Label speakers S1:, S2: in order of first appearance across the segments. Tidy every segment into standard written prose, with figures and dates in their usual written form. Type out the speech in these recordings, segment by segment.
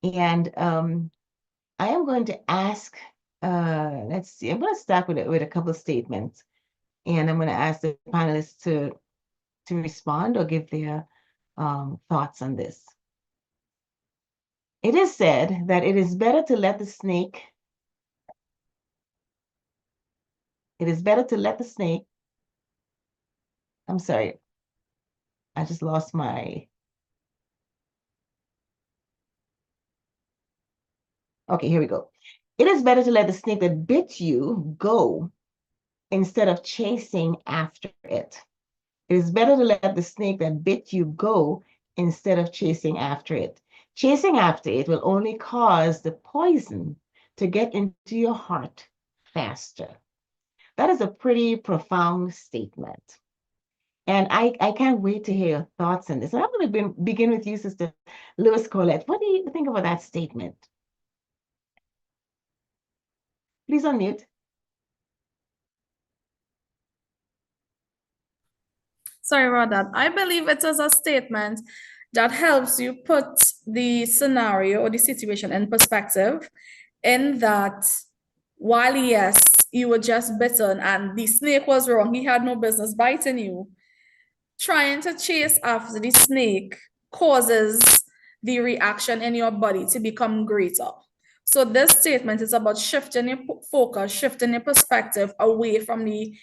S1: And I am going to ask, let's see, I'm going to start with a couple of statements. And I'm going to ask the panelists to respond or give their thoughts on this. It is said that it is better to let the snake, I'm sorry, I just lost my, okay, here we go. It is better to let the snake that bit you go instead of chasing after it. It is better to let the snake that bit you go instead of chasing after it. Chasing after it will only cause the poison to get into your heart faster. That is a pretty profound statement. And I can't wait to hear your thoughts on this. And I'm going to begin with you, Sister Lewis Colette. What do you think about that statement? Please unmute.
S2: Sorry about that. I believe it is a statement that helps you put the scenario or the situation in perspective, in that while yes, you were just bitten and the snake was wrong, he had no business biting you, trying to chase after the snake causes the reaction in your body to become greater. So this statement is about shifting your focus, shifting your perspective away from the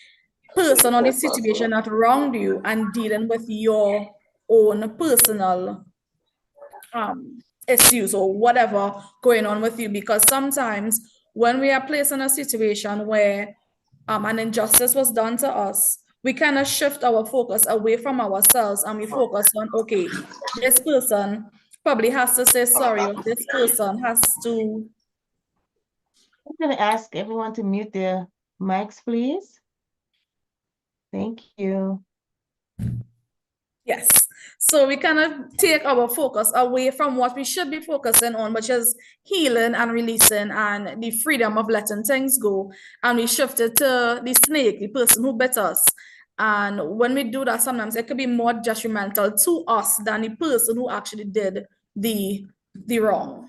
S2: person or the situation that wronged you and dealing with your own personal issues or whatever going on with you. Because sometimes when we are placed in a situation where an injustice was done to us, we kind of shift our focus away from ourselves and we focus on, okay, this person probably has to say sorry, or this person has to.
S1: I'm going to ask everyone to mute their mics, please. Thank you.
S2: Yes. So we kind of take our focus away from what we should be focusing on, which is healing and releasing and the freedom of letting things go. And we shift it to the snake, the person who bit us. And when we do that, sometimes it could be more detrimental to us than the person who actually did the wrong.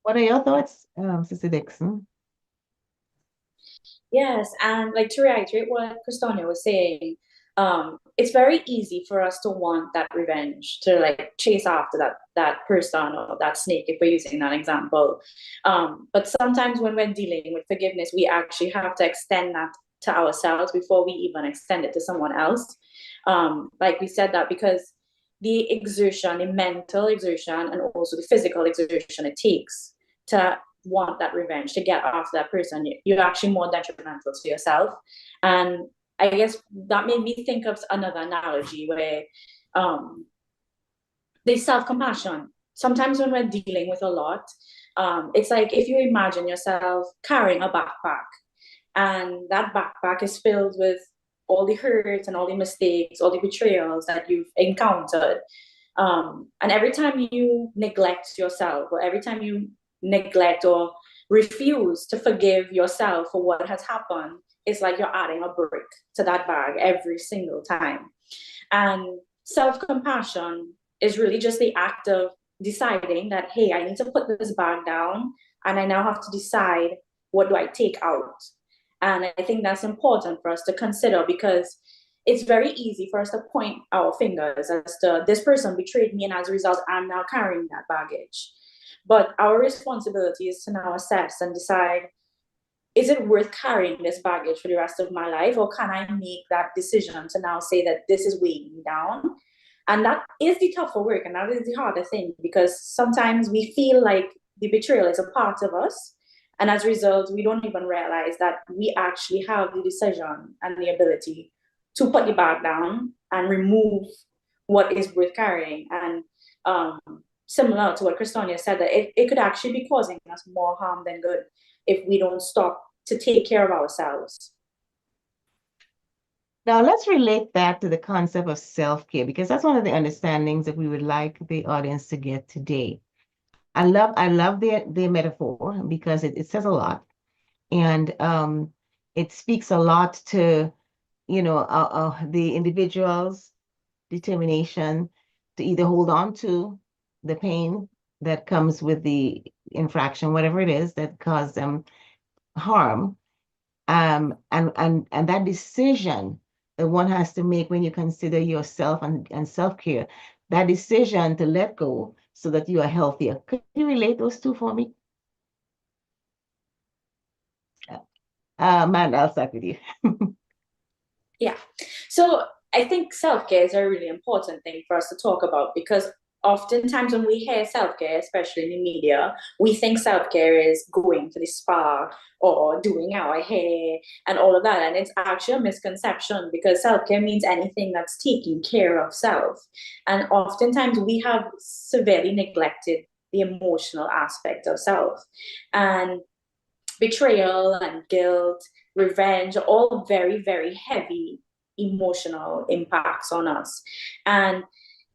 S1: What are your thoughts, Sister Dixon?
S3: Yes, and like to reiterate what Christonia was saying, it's very easy for us to want that revenge, to like chase after that person or that snake, if we're using that example. But sometimes when we're dealing with forgiveness, we actually have to extend that to ourselves before we even extend it to someone else. Like we said that because the exertion, the mental exertion, and also the physical exertion it takes to want that revenge, to get after that person, you're actually more detrimental to yourself. And I guess that made me think of another analogy where there's self-compassion. Sometimes when we're dealing with a lot, it's like if you imagine yourself carrying a backpack, and that backpack is filled with all the hurts and all the mistakes, all the betrayals that you've encountered. And every time you neglect yourself, or every time you neglect or refuse to forgive yourself for what has happened, it's like you're adding a brick to that bag every single time. And self-compassion is really just the act of deciding that, hey, I need to put this bag down and I now have to decide, what do I take out? And I think that's important for us to consider, because it's very easy for us to point our fingers as to, this person betrayed me and as a result I'm now carrying that baggage. But our responsibility is to now assess and decide, is it worth carrying this baggage for the rest of my life? Or can I make that decision to now say that this is weighing me down? And that is the tougher work, and that is the harder thing, because sometimes we feel like the betrayal is a part of us. And as a result, we don't even realize that we actually have the decision and the ability to put the bag down and remove what is worth carrying. And similar to what Christonia said, that it could actually be causing us more harm than good if we don't stop to take care of ourselves.
S1: Now let's relate that to the concept of self-care, because that's one of the understandings that we would like the audience to get today. I love the metaphor because it says a lot, and it speaks a lot to the individual's determination to either hold on to the pain that comes with the infraction, whatever it is that caused them harm. And that decision that one has to make when you consider yourself and self-care, that decision to let go so that you are healthier. Could you relate those two for me? Man, I'll start with you.
S3: Yeah. So I think self-care is a really important thing for us to talk about, because oftentimes when we hear self-care, especially in the media, we think self-care is going to the spa or doing our hair and all of that. And it's actually a misconception, because self-care means anything that's taking care of self. And oftentimes we have severely neglected the emotional aspect of self. And betrayal and guilt, revenge, all very, very heavy emotional impacts on us. And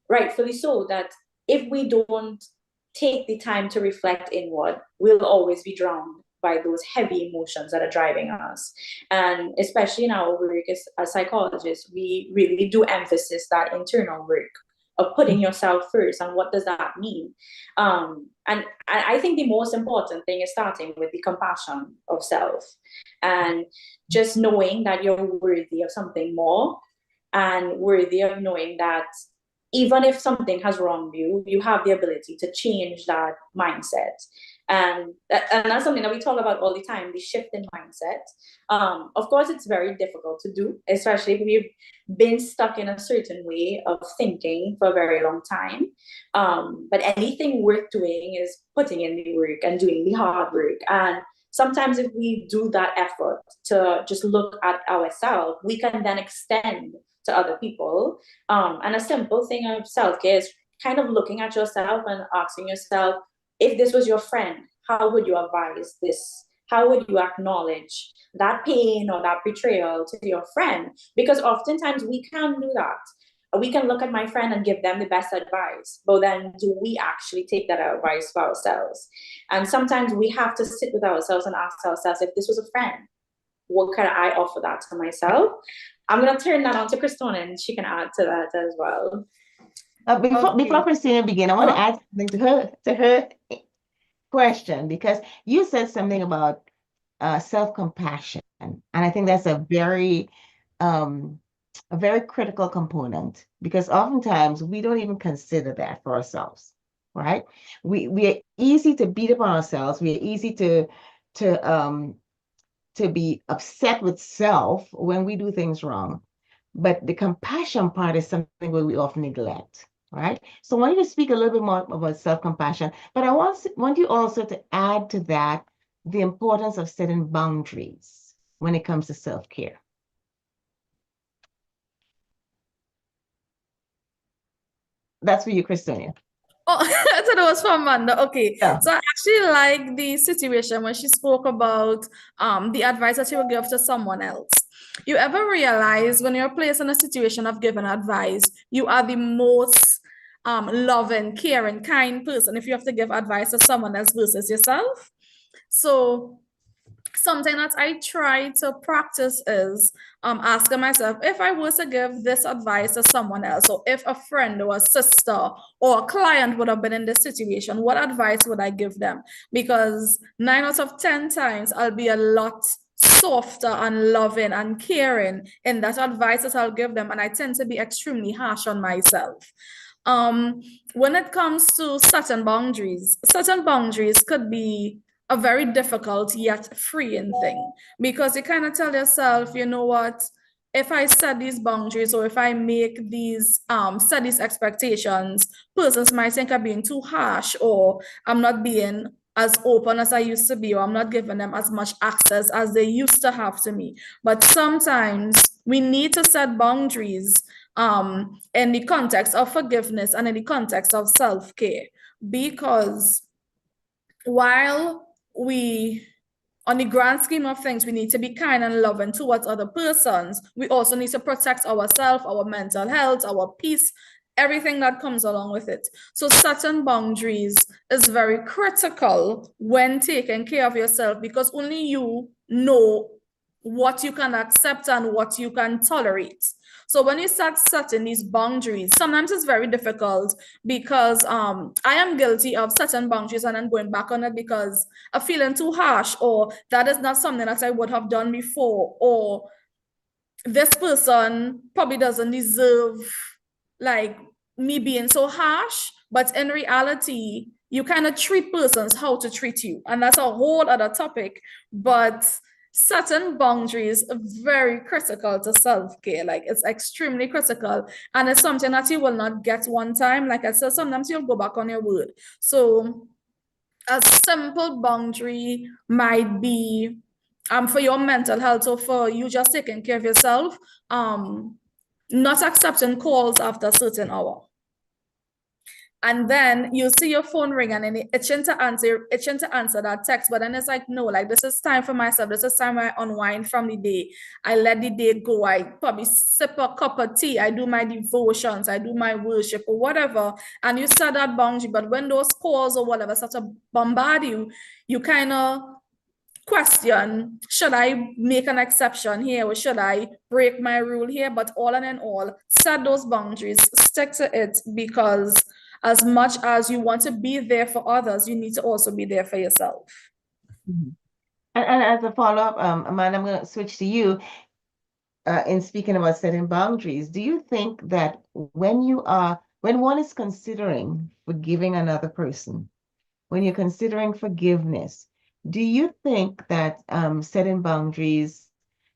S3: rightfully so, that if we don't take the time to reflect inward, we'll always be drowned by those heavy emotions that are driving us. And especially in our work as psychologists, we really do emphasize that internal work of putting yourself first. And what does that mean? And I think the most important thing is starting with the compassion of self, and just knowing that you're worthy of something more, and worthy of knowing that even if something has wronged you, you have the ability to change that mindset. And that's something that we talk about all the time, the shift in mindset. Of course, it's very difficult to do, especially if we've been stuck in a certain way of thinking for a very long time. But anything worth doing is putting in the work and doing the hard work. And sometimes if we do that effort to just look at ourselves, we can then extend to other people. And a simple thing of self-care is kind of looking at yourself and asking yourself, if this was your friend, how would you advise this? How would you acknowledge that pain or that betrayal to your friend? Because oftentimes we can't do that. We can look at my friend and give them the best advice, but then do we actually take that advice for ourselves? And sometimes we have to sit with ourselves and ask ourselves, if this was a friend, what can I offer that to myself? I'm going to turn that on to Christina, and she can add to that as well.
S1: Before Christina begin, I want to add something to her question, because you said something about self-compassion, and I think that's a very critical component, because oftentimes we don't even consider that for ourselves, right? We are easy to beat up on ourselves. We are easy to be upset with self when we do things wrong. But the compassion part is something where we often neglect, right? So I want you to speak a little bit more about self-compassion, but I want you also to add to that the importance of setting boundaries when it comes to self-care. That's for you, Christina.
S2: Oh, I thought it was for Amanda. Okay.
S1: Yeah.
S2: So I actually like the situation when she spoke about the advice that she would give to someone else. You ever realize when you're placed in a situation of giving advice, you are the most loving, caring, kind person if you have to give advice to someone else versus yourself? So something that I try to practice is asking myself, if I was to give this advice to someone else, or if a friend or a sister or a client would have been in this situation, what advice would I give them? Because 9 out of 10 times I'll be a lot softer and loving and caring in that advice that I'll give them, and I tend to be extremely harsh on myself. When it comes to certain boundaries could be a very difficult yet freeing thing, because you kind of tell yourself, you know what, if I set these boundaries, or if I make these set these expectations, persons might think I'm being too harsh, or I'm not being as open as I used to be, or I'm not giving them as much access as they used to have to me. But sometimes we need to set boundaries in the context of forgiveness and in the context of self-care, because while on the grand scheme of things, we need to be kind and loving towards other persons, we also need to protect ourselves, our mental health, our peace, everything that comes along with it. So certain boundaries is very critical when taking care of yourself, because only you know what you can accept and what you can tolerate. So when you start setting these boundaries, sometimes it's very difficult because I am guilty of setting boundaries and then going back on it because I'm feeling too harsh, or that is not something that I would have done before, or this person probably doesn't deserve like me being so harsh. But in reality, you kind of treat persons how to treat you, and that's a whole other topic. But certain boundaries are very critical to self-care. Like it's extremely critical, and it's something that you will not get one time. Like I said, sometimes you'll go back on your word. So a simple boundary might be for your mental health or for you just taking care of yourself, not accepting calls after a certain hour. And then you see your phone ring and then itching to answer that text. But then it's like, no, like this is time for myself. This is time I unwind from the day. I let the day go. I probably sip a cup of tea. I do my devotions. I do my worship or whatever. And you set that boundary. But when those calls or whatever start to bombard you, you kind of question, should I make an exception here or should I break my rule here? But all in all, set those boundaries, stick to it, because as much as you want to be there for others, you need to also be there for yourself.
S1: Mhm. And as a follow-up, Amanda, I'm going to switch to you. In speaking about setting boundaries, do you think that when one is considering forgiving another person, when you're considering forgiveness, do you think that setting boundaries,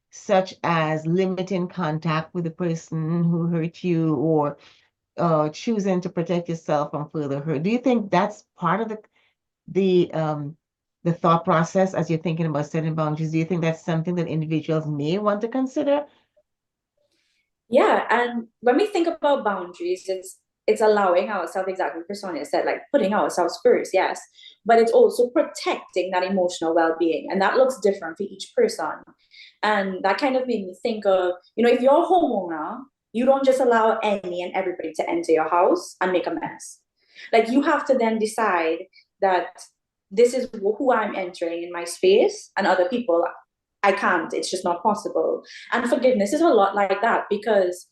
S1: such as limiting contact with the person who hurt you, or choosing to protect yourself from further hurt, do you think that's part of the thought process as you're thinking about setting boundaries? Do you think that's something that individuals may want to consider?
S3: Yeah, and when we think about boundaries, it's allowing ourselves, exactly what Sonia said, like putting ourselves first, yes, but it's also protecting that emotional well-being, and that looks different for each person. And that kind of made me think of, if you're a homeowner, you don't just allow any and everybody to enter your house and make a mess. Like you have to then decide that this is who I'm entering in my space, and other people, I can't, it's just not possible. And forgiveness is a lot like that, because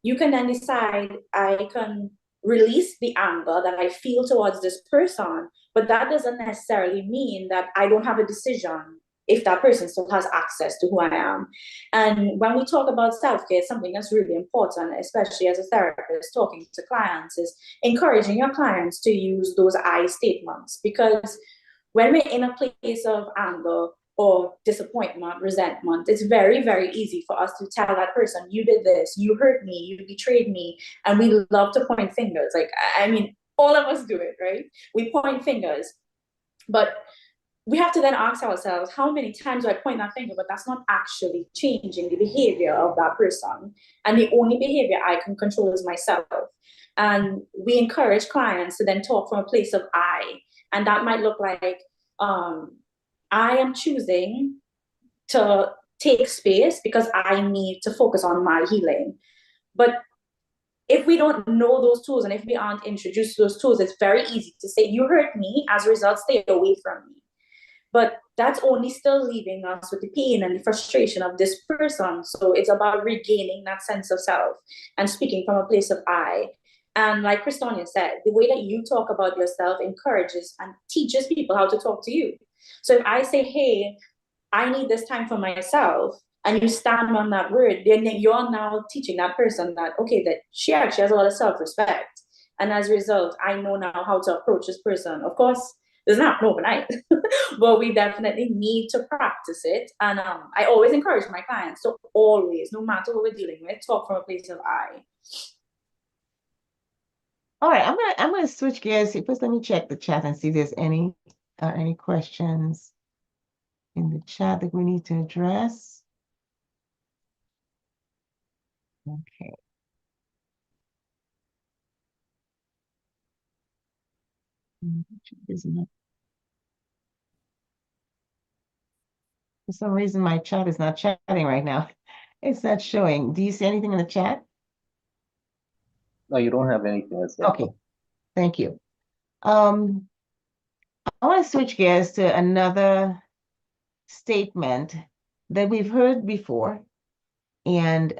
S3: you can then decide, I can release the anger that I feel towards this person, but that doesn't necessarily mean that I don't have a decision if that person still has access to who I am. And when we talk about self-care, something that's really important, especially as a therapist talking to clients, is encouraging your clients to use those I statements. Because when we're in a place of anger or disappointment, resentment, it's very, very easy for us to tell that person, you did this, you hurt me, you betrayed me. And we love to point fingers. Like, I mean, all of us do it, right? We point fingers. But we have to then ask ourselves, how many times do I point that finger, but that's not actually changing the behavior of that person? And the only behavior I can control is myself. And we encourage clients to then talk from a place of I. And that might look like, I am choosing to take space because I need to focus on my healing. But if we don't know those tools and if we aren't introduced to those tools, it's very easy to say, you hurt me, as a result, stay away from me. But that's only still leaving us with the pain and the frustration of this person. So it's about regaining that sense of self and speaking from a place of I. And like Christonia said, the way that you talk about yourself encourages and teaches people how to talk to you. So if I say, hey, I need this time for myself, and you stand on that word, then you're now teaching that person that, okay, that she actually has a lot of self-respect. And as a result, I know now how to approach this person. Of course, doesn't happen overnight, but we definitely need to practice it. And I always encourage my clients to always, no matter what we're dealing with, talk from a place of I.
S1: All right, I'm gonna switch gears. First, let me check the chat and see if there's any questions in the chat that we need to address. Okay. For some reason, my chat is not chatting right now. It's not showing. Do you see anything in the chat?
S4: No, you don't have anything else.
S1: Okay, thank you. I want to switch gears to another statement that we've heard before and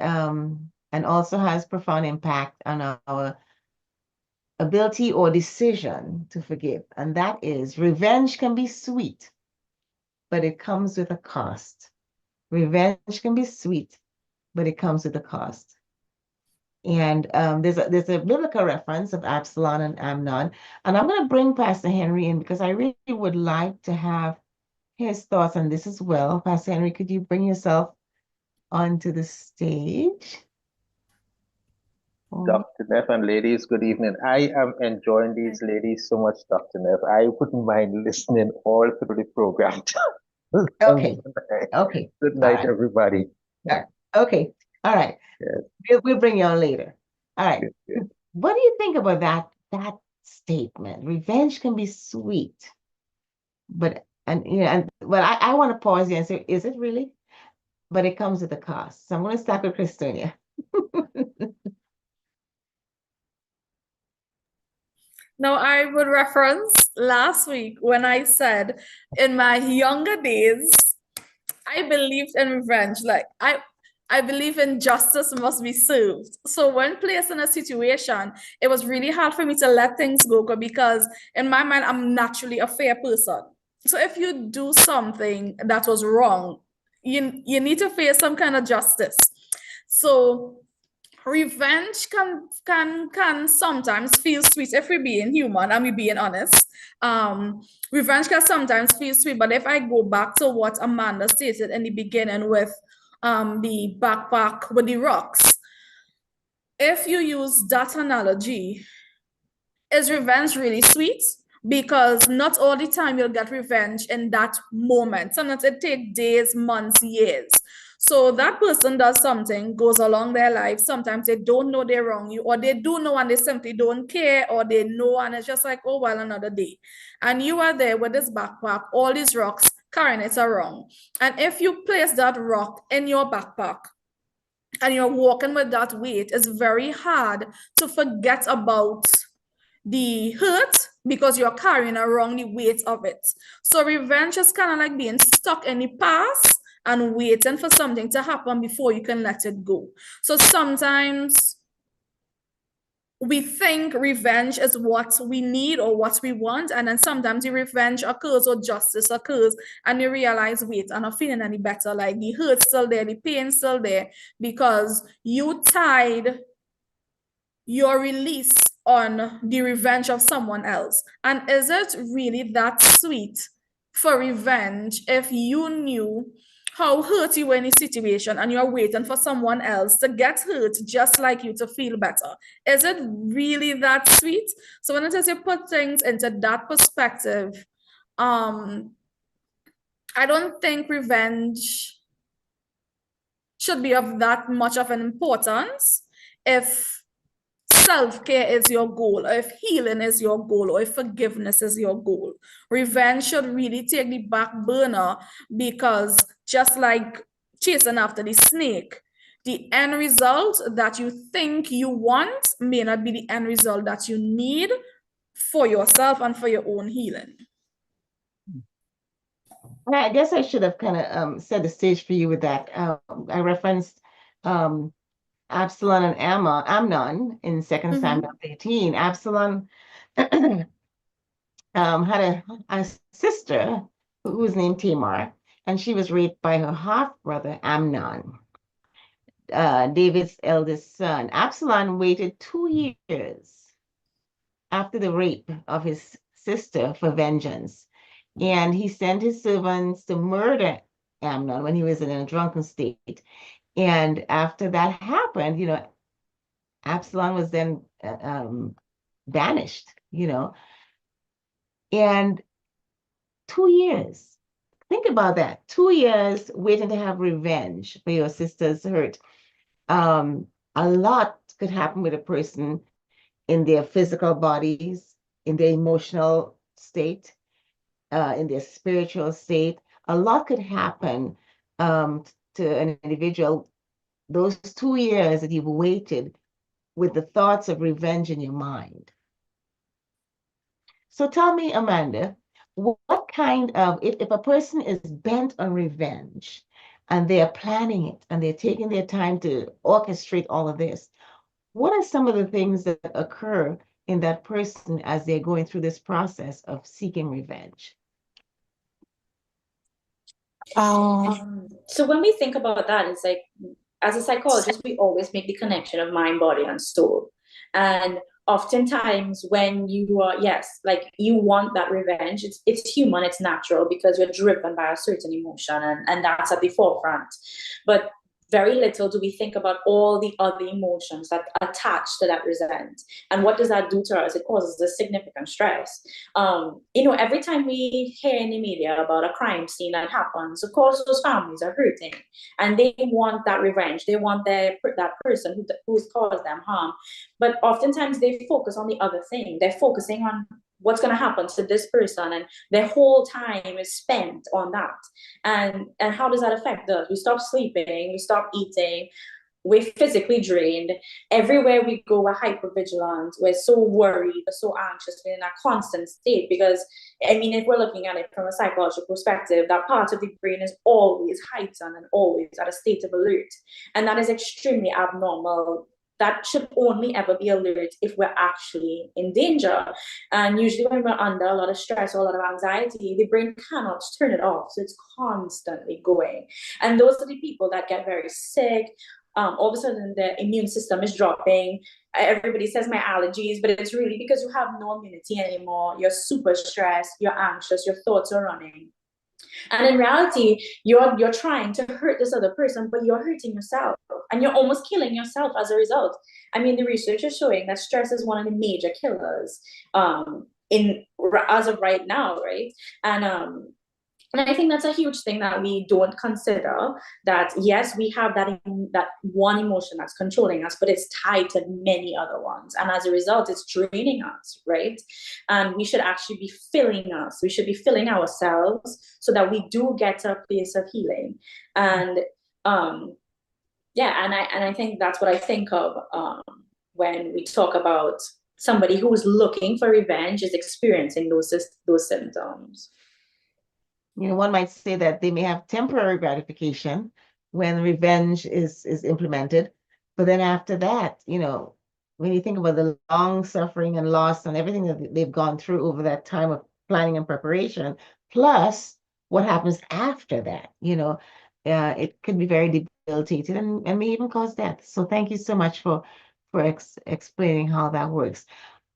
S1: also has profound impact on our ability or decision to forgive. And that is revenge can be sweet, but it comes with a cost. Revenge can be sweet, but it comes with a cost. And there's a biblical reference of Absalom and Amnon. And I'm going to bring Pastor Henry in because I really would like to have his thoughts on this as well. Pastor Henry, could you bring yourself onto the stage?
S4: Dr. Neff and ladies, good evening. I am enjoying these ladies so much, Dr. Neff. I wouldn't mind listening all through the program.
S1: Okay. Okay.
S4: Good
S1: All
S4: night,
S1: right.
S4: everybody.
S1: Okay. All right.
S4: Yes.
S1: We'll bring you on later. All right.
S4: Yes.
S1: What do you think about that statement? Revenge can be sweet, but I want to pause here and say, is it really? But it comes with a cost. So I'm going to start with Christonia.
S2: Now, I would reference last week when I said in my younger days, I believed in revenge. Like I believe in justice must be served. So when placed in a situation, it was really hard for me to let things go because in my mind, I'm naturally a fair person. So if you do something that was wrong, you need to face some kind of justice. So revenge can sometimes feel sweet if we're being human and we're being honest. Revenge can sometimes feel sweet, but if I go back to what Amanda stated in the beginning with the backpack with the rocks, if you use that analogy, is revenge really sweet? Because not all the time you'll get revenge in that moment. Sometimes it takes days, months, years. So that person does something, goes along their life. Sometimes they don't know they wrong you, or they do know and they simply don't care, or they know and it's just like, oh, well, another day. And you are there with this backpack, all these rocks, carrying it around. And if you place that rock in your backpack, and you're walking with that weight, it's very hard to forget about the hurt because you're carrying around the weight of it. So revenge is kind of like being stuck in the past and waiting for something to happen before you can let it go. So sometimes we think revenge is what we need or what we want, and then sometimes the revenge occurs or justice occurs and you realize, wait, I'm not feeling any better. Like the hurt's still there, the pain's still there because you tied your release on the revenge of someone else. And is it really that sweet for revenge if you knew how hurt you were in a situation and you're waiting for someone else to get hurt just like you to feel better? Is it really that sweet? So when it says you put things into that perspective, I don't think revenge should be of that much of an importance if self-care is your goal, or if healing is your goal, or if forgiveness is your goal. Revenge should really take the back burner because just like chasing after the snake, the end result that you think you want may not be the end result that you need for yourself and for your own healing.
S1: I guess I should have kind of set the stage for you with that. I referenced Absalom and Amnon in 2 Samuel 18. Absalom had a sister who was named Tamar, and she was raped by her half-brother Amnon, David's eldest son. Absalom waited 2 years after the rape of his sister for vengeance, and he sent his servants to murder Amnon when he was in a drunken state. And after that happened, Absalom was then banished, and 2 years. Think about that. 2 years waiting to have revenge for your sister's hurt. A lot could happen with a person in their physical bodies, in their emotional state, in their spiritual state. A lot could happen to an individual those 2 years that you've waited with the thoughts of revenge in your mind. So tell me, Amanda, what kind of, if a person is bent on revenge, and they are planning it and they're taking their time to orchestrate all of this, what are some of the things that occur in that person as they're going through this process of seeking revenge?
S3: So when we think about that, it's like, as a psychologist, we always make the connection of mind, body, and soul. And oftentimes when you are, yes, like you want that revenge, it's human, it's natural, because you're driven by a certain emotion, and that's at the forefront. But very little do we think about all the other emotions that attach to that resent. And what does that do to us? It causes a significant stress. Every time we hear in the media about a crime scene that happens, of course, those families are hurting and they want that revenge. They want that person who's caused them harm. But oftentimes they focus on the other thing. They're focusing on what's going to happen to this person, and their whole time is spent on that. And how does that affect us? We stop sleeping, we stop eating, we're physically drained. Everywhere we go, we're hypervigilant, we're so worried, we're so anxious, we're in a constant state. Because if we're looking at it from a psychological perspective, that part of the brain is always heightened and always at a state of alert, and that is extremely abnormal. That should only ever be alert if we're actually in danger. And usually when we're under a lot of stress or a lot of anxiety, the brain cannot turn it off. So it's constantly going. And those are the people that get very sick. All of a sudden the immune system is dropping. Everybody says my allergies, but it's really because you have no immunity anymore. You're super stressed, you're anxious, your thoughts are running. And in reality, you're trying to hurt this other person, but you're hurting yourself, and you're almost killing yourself as a result. The research is showing that stress is one of the major killers as of right now, right? And I think that's a huge thing that we don't consider, that yes, we have that one emotion that's controlling us, but it's tied to many other ones. And as a result, it's draining us, right? And we should actually be filling us. We should be filling ourselves so that we do get to a place of healing. And I think that's what I think of when we talk about somebody who is looking for revenge, is experiencing those symptoms.
S1: One might say that they may have temporary gratification when revenge is implemented, but then after that, when you think about the long suffering and loss and everything that they've gone through over that time of planning and preparation, plus what happens after that, it could be very debilitating and may even cause death. So thank you so much for explaining how that works.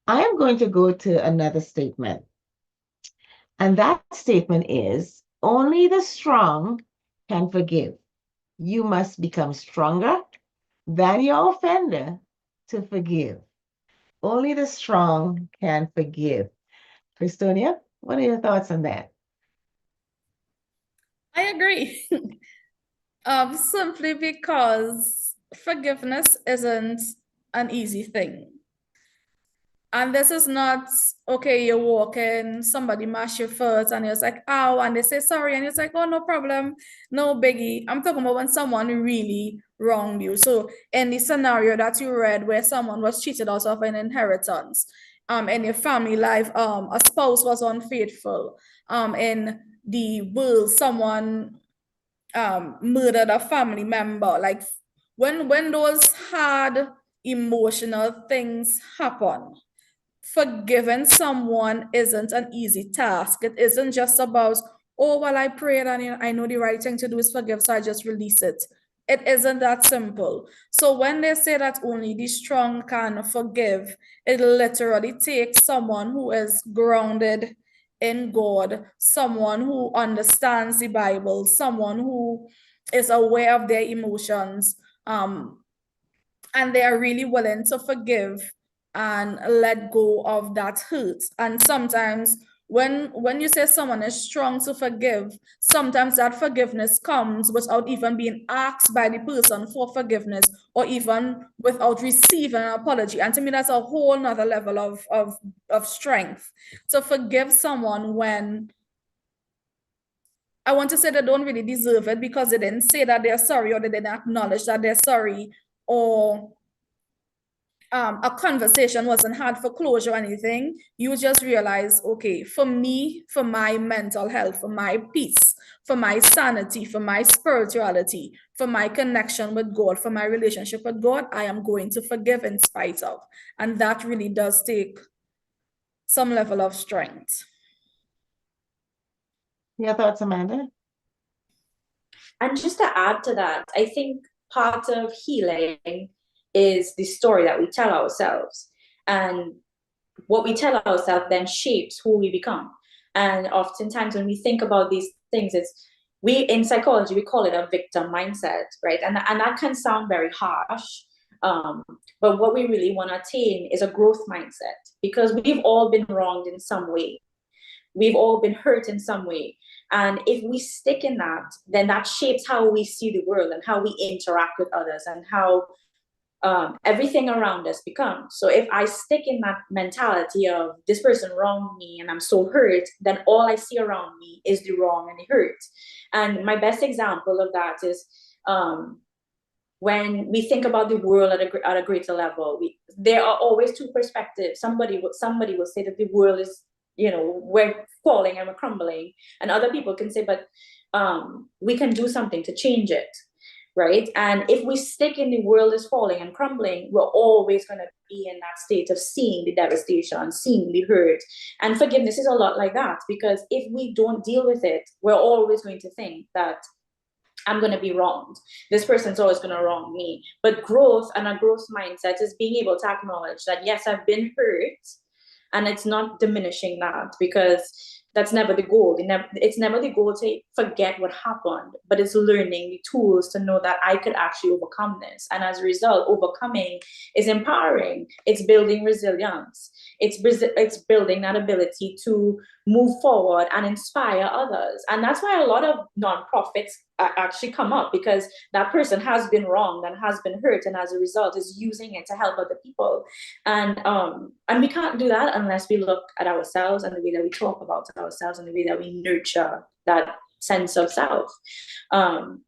S1: I am going to go to another statement. And that statement is, only the strong can forgive. You must become stronger than your offender to forgive. Only the strong can forgive. Christonia, what are your thoughts on that?
S2: I agree. Simply because forgiveness isn't an easy thing. And this is not, okay, you're walking, somebody mash your foot, and you're like, ow, and they say sorry, and you're like, oh, no problem, no biggie. I'm talking about when someone really wronged you. So in the scenario that you read where someone was cheated out of an inheritance, in your family life, a spouse was unfaithful, in the will, someone murdered a family member. Like when those hard emotional things happen, forgiving someone isn't an easy task. It isn't just about, oh, well, I prayed and I know the right thing to do is forgive, so I just release it. It isn't that simple. So when they say that only the strong can forgive, it literally takes someone who is grounded in God, someone who understands the Bible, someone who is aware of their emotions, and they are really willing to forgive and let go of that hurt. And sometimes when you say someone is strong to forgive, sometimes that forgiveness comes without even being asked by the person for forgiveness, or even without receiving an apology. And to me, that's a whole nother level of strength, to forgive someone when, I want to say, they don't really deserve it because they didn't say that they're sorry, or they didn't acknowledge that they're sorry, or a conversation wasn't had for closure or anything. You just realize, okay, for me, for my mental health, for my peace, for my sanity, for my spirituality, for my connection with God, for my relationship with God, I am going to forgive in spite of. And that really does take some level of strength.
S1: Your thoughts, Amanda?
S3: And just to add to that, I think part of healing is the story that we tell ourselves. And what we tell ourselves then shapes who we become. And oftentimes when we think about these things, in psychology, we call it a victim mindset, right? And that can sound very harsh. But what we really want to attain is a growth mindset, because we've all been wronged in some way. We've all been hurt in some way. And if we stick in that, then that shapes how we see the world and how we interact with others and how everything around us becomes. So if I stick in that mentality of this person wronged me and I'm so hurt, then all I see around me is the wrong and the hurt. And my best example of that is when we think about the world at a greater level, there are always two perspectives. Somebody will say that the world is, we're falling and we're crumbling, and other people can say, but we can do something to change it, right? And if we stick in the world is falling and crumbling, we're always going to be in that state of seeing the devastation, seeing the hurt. And forgiveness is a lot like that, because if we don't deal with it, we're always going to think that I'm going to be wronged. This person's always going to wrong me. But growth and a growth mindset is being able to acknowledge that, yes, I've been hurt, and it's not diminishing that, because that's never the goal. It's never the goal to forget what happened, but it's learning the tools to know that I could actually overcome this. And as a result, overcoming is empowering. It's building resilience. It's building that ability to move forward and inspire others. And that's why a lot of nonprofits actually come up, because that person has been wronged and has been hurt, and as a result is using it to help other people. And we can't do that unless we look at ourselves and the way that we talk about ourselves and the way that we nurture that sense of self. And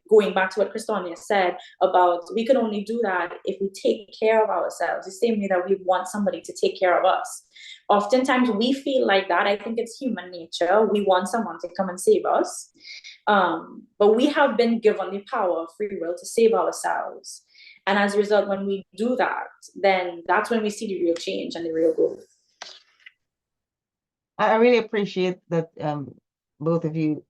S3: going back to what Christonia said about, we can only do that if we take care of ourselves, the same way that we want somebody to take care of us. Oftentimes we feel like that. I think it's human nature. We want someone to come and save us. But we have been given the power of free will to save ourselves. And as a result, when we do that, then that's when we see the real change and the real growth.
S1: I really appreciate that both of you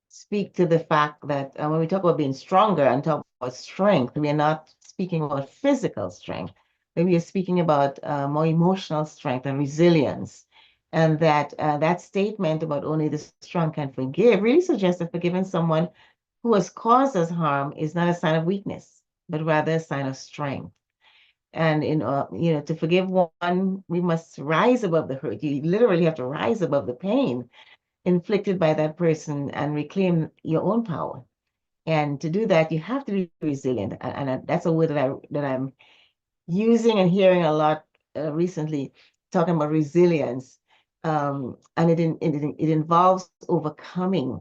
S1: speak to the fact that when we talk about being stronger and talk about strength, we are not speaking about physical strength, but we are speaking about more emotional strength and resilience. And that that statement about only the strong can forgive really suggests that forgiving someone who has caused us harm is not a sign of weakness, but rather a sign of strength. And to forgive one, we must rise above the hurt. You literally have to rise above the pain inflicted by that person and reclaim your own power. And to do that, you have to be resilient. And that's a word that I'm using and hearing a lot recently, talking about resilience. And it involves overcoming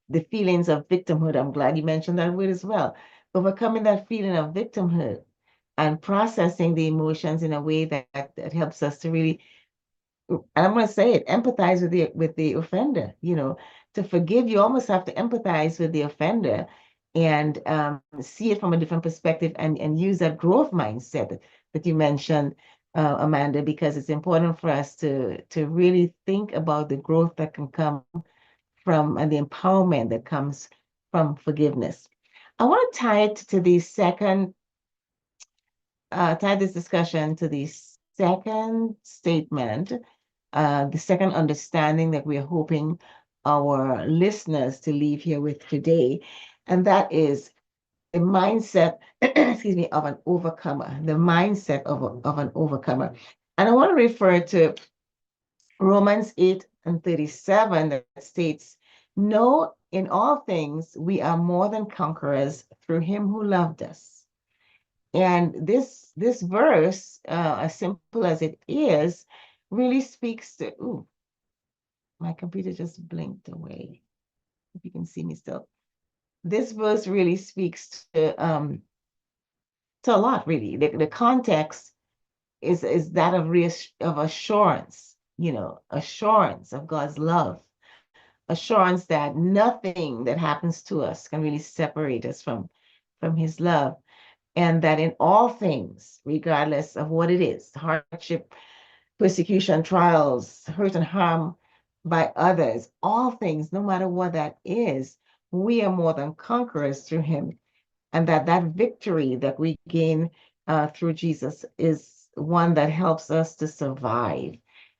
S1: the feelings of victimhood. I'm glad you mentioned that word as well. Overcoming that feeling of victimhood and processing the emotions in a way that helps us to really, and I'm going to say it, empathize with the offender. To forgive, you almost have to empathize with the offender and see it from a different perspective and use that growth mindset that you mentioned, Amanda, because it's important for us to really think about the growth that can come from and the empowerment that comes from forgiveness. I want to tie it to the second, tie this discussion to the second statement, the second understanding that we're hoping our listeners to leave here with today, and that is the mindset, excuse me, of an overcomer, the mindset of an overcomer. And I want to refer to Romans 8:37 that states, "No, in all things we are more than conquerors through him who loved us." And this verse, as simple as it is, really speaks to, ooh, my computer just blinked away. If you can see me still. This verse really speaks to a lot, really. The context is that of assurance, assurance of God's love, assurance that nothing that happens to us can really separate us from his love, and that in all things, regardless of what it is, hardship, persecution, trials, hurt and harm by others, all things, no matter what that is, we are more than conquerors through him. And that victory that we gain through Jesus is one that helps us to survive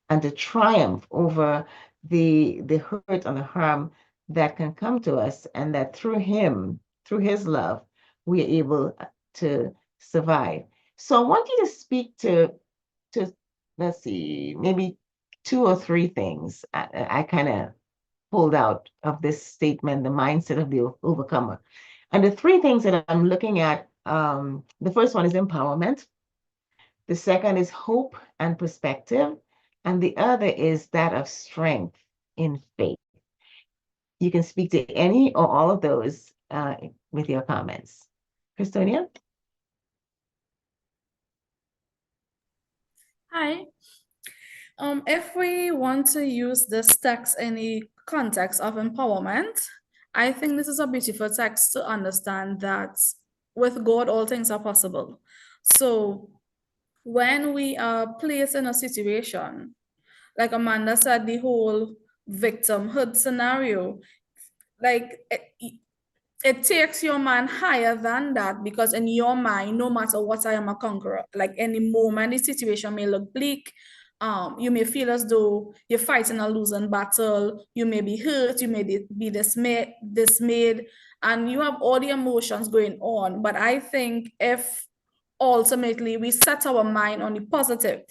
S1: and to triumph over the hurt and the harm that can come to us, and that through him, through his love, we are able to survive. So I want you to speak to let's see, maybe 2 or 3 things I kind of pulled out of this statement, the mindset of the overcomer. And the 3 things that I'm looking at, the first one is empowerment. The second is hope and perspective. And the other is that of strength in faith. You can speak to any or all of those with your comments. Christonia?
S2: Hi. If we want to use this text in the context of empowerment, I think this is a beautiful text to understand that with God, all things are possible. So when we are placed in a situation, like Amanda said, the whole victimhood scenario, like it takes your mind higher than that, because in your mind, no matter what, I am a conqueror. Like any moment, the situation may look bleak. You may feel as though you're fighting a losing battle. You may be hurt. You may be dismayed, and you have all the emotions going on. But I think if ultimately we set our mind on the positive,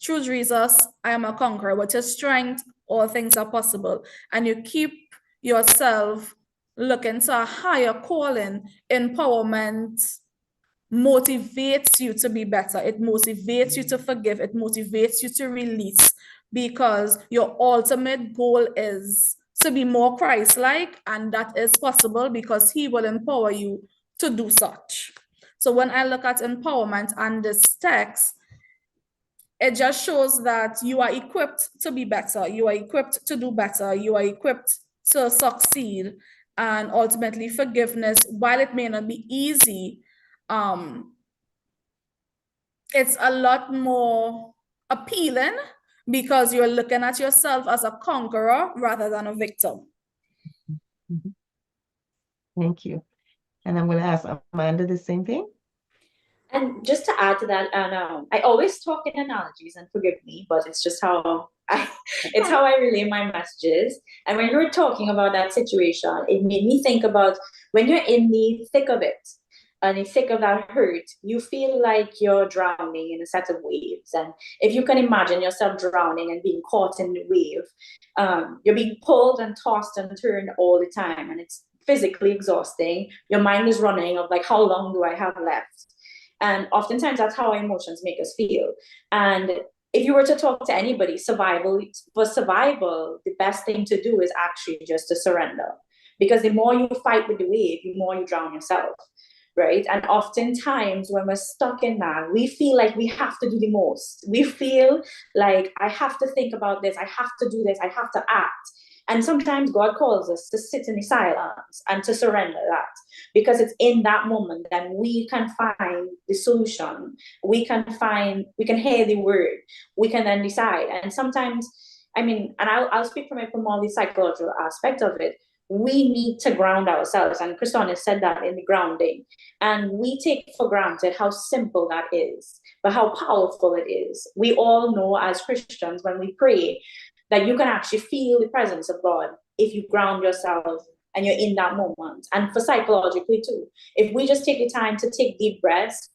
S2: through Jesus, I am a conqueror. With his strength, all things are possible. And you keep yourself looking to a higher calling, empowerment motivates you to be better. It motivates you to forgive. It motivates you to release, because your ultimate goal is to be more Christ-like, and that is possible because he will empower you to do such. So when I look at empowerment and this text, it just shows that you are equipped to be better. You are equipped to do better. You are equipped to succeed. And ultimately, forgiveness, while it may not be easy, it's a lot more appealing because you're looking at yourself as a conqueror rather than a victim.
S1: Thank you. And I'm going to ask Amanda the same thing.
S3: And just to add to that, and I always talk in analogies, and forgive me, but it's just it's how I relay my messages. And when you were talking about that situation, it made me think about when you're in the thick of it, and in the thick of that hurt, you feel like you're drowning in a set of waves. And if you can imagine yourself drowning and being caught in the wave, you're being pulled and tossed and turned all the time, and it's physically exhausting. Your mind is running of like, how long do I have left? And oftentimes that's how our emotions make us feel. And if you were to talk to anybody, for survival, the best thing to do is actually just to surrender. Because the more you fight with the wave, the more you drown yourself, right? And oftentimes when we're stuck in that, we feel like we have to do the most. We feel like, I have to think about this, I have to do this, I have to act. And sometimes God calls us to sit in the silence and to surrender that, because it's in that moment that we can find the solution. We can hear the word. We can then decide. And sometimes, and I'll speak from all the psychological aspect of it. We need to ground ourselves. And Christonia said that in the grounding. And we take for granted how simple that is, but how powerful it is. We all know as Christians, when we pray, that you can actually feel the presence of God if you ground yourself and you're in that moment. And for psychologically too, if we just take the time to take deep breaths,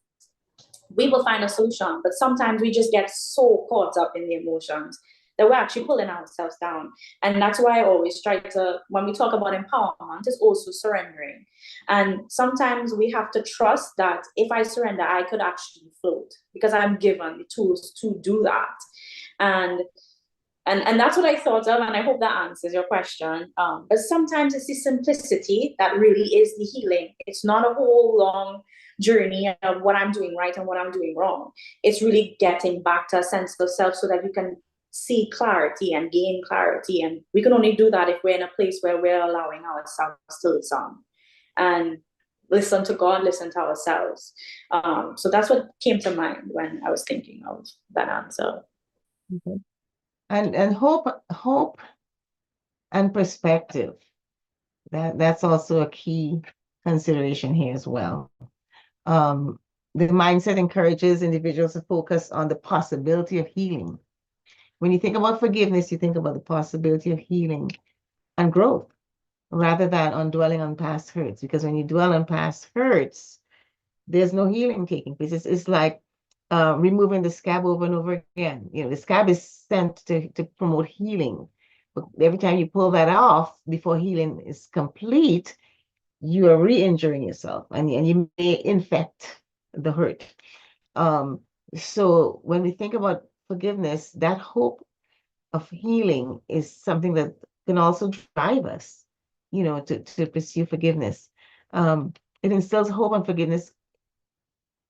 S3: we will find a solution. But sometimes we just get so caught up in the emotions that we're actually pulling ourselves down. And that's why I always try to, when we talk about empowerment, it's also surrendering. And sometimes we have to trust that if I surrender, I could actually float, because I'm given the tools to do that. And that's what I thought of, and I hope that answers your question. But sometimes it's the simplicity that really is the healing. It's not a whole long journey of what I'm doing right and what I'm doing wrong. It's really getting back to a sense of self so that you can see clarity and gain clarity. And we can only do that if we're in a place where we're allowing ourselves to listen and listen to God, listen to ourselves. So that's what came to mind when I was thinking of that answer.
S1: Okay. And hope and perspective. That's also a key consideration here as well. The mindset encourages individuals to focus on the possibility of healing. When you think about forgiveness, you think about the possibility of healing and growth rather than on dwelling on past hurts. Because when you dwell on past hurts, there's no healing taking place. It's like removing the scab over and over again. You know, the scab is sent to promote healing. But every time you pull that off before healing is complete, you are re-injuring yourself and you may infect the hurt. So when we think about forgiveness, that hope of healing is something that can also drive us, you know, to pursue forgiveness. It instills hope and forgiveness.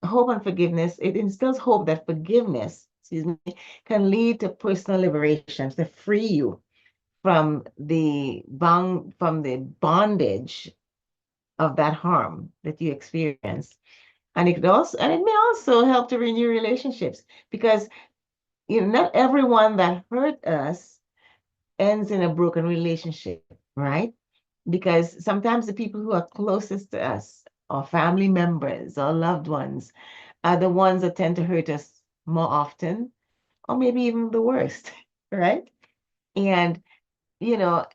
S1: It instills hope that forgiveness, can lead to personal liberation, to free you from the bondage of that harm that you experienced. And it may also help to renew relationships, because you know, not everyone that hurt us ends in a broken relationship, right? Because sometimes the people who are closest to us, or family members or loved ones, are the ones that tend to hurt us more often, or maybe even the worst, right? And you know,